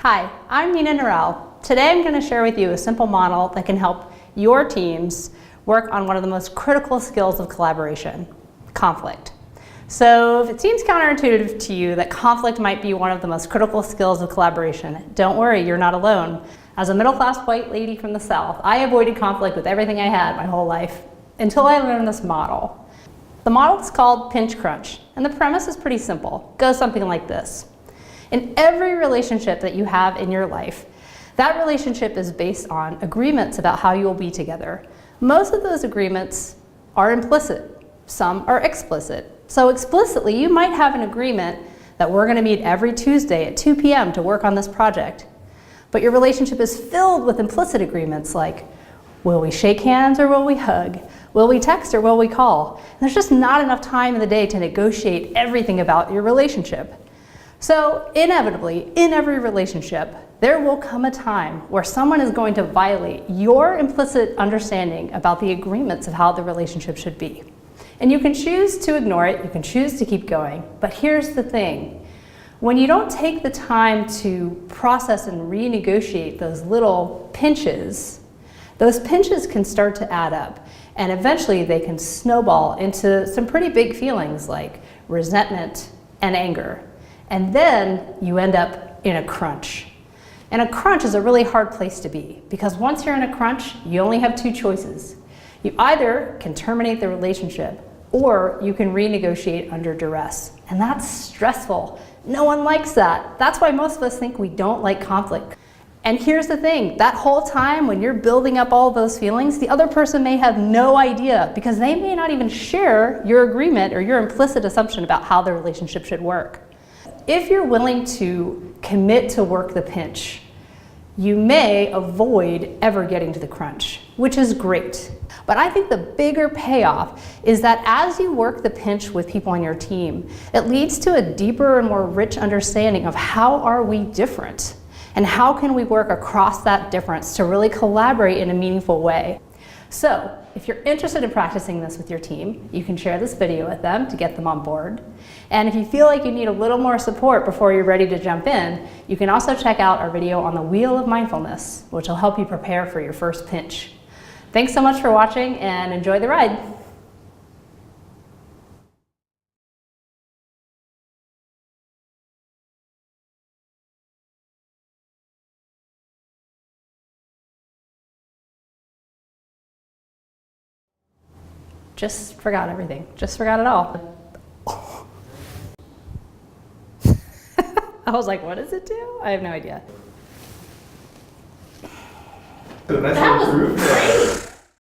Hi, I'm Nina Norell. Today I'm going to share with you a simple model that can help your teams work on one of the most critical skills of collaboration, conflict. So if it seems counterintuitive to you that conflict might be one of the most critical skills of collaboration, don't worry, you're not alone. As a middle-class white lady from the South, I avoided conflict with everything I had my whole life until I learned this model. The model is called pinch crunch, and the premise is pretty simple. It goes something like this. In every relationship that you have in your life, that relationship is based on agreements about how you will be together. Most of those agreements are implicit, some are explicit. So explicitly, you might have an agreement that we're going to meet every Tuesday at 2 p.m. to work on this project. But your relationship is filled with implicit agreements like, will we shake hands or will we hug? Will we text or will we call? And there's just not enough time in the day to negotiate everything about your relationship. So inevitably, in every relationship, there will come a time where someone is going to violate your implicit understanding about the agreements of how the relationship should be. And you can choose to ignore it, you can choose to keep going, but here's the thing. When you don't take the time to process and renegotiate those little pinches, those pinches can start to add up, and eventually they can snowball into some pretty big feelings like resentment and anger. And then you end up in a crunch. And a crunch is a really hard place to be, because once you're in a crunch, you only have two choices. You either can terminate the relationship, or you can renegotiate under duress. And that's stressful. No one likes that. That's why most of us think we don't like conflict. And here's the thing, that whole time when you're building up all those feelings, the other person may have no idea, because they may not even share your agreement or your implicit assumption about how the relationship should work. If you're willing to commit to work the pinch, you may avoid ever getting to the crunch, which is great. But I think the bigger payoff is that as you work the pinch with people on your team, it leads to a deeper and more rich understanding of how are we different and how can we work across that difference to really collaborate in a meaningful way. So if you're interested in practicing this with your team, you can share this video with them to get them on board. And if you feel like you need a little more support before you're ready to jump in, you can also check out our video on the Wheel of Mindfulness, which will help you prepare for your first pinch. Thanks so much for watching and enjoy the ride. Just forgot everything. Just forgot it all. I was like, what does it do? I have no idea. That was great.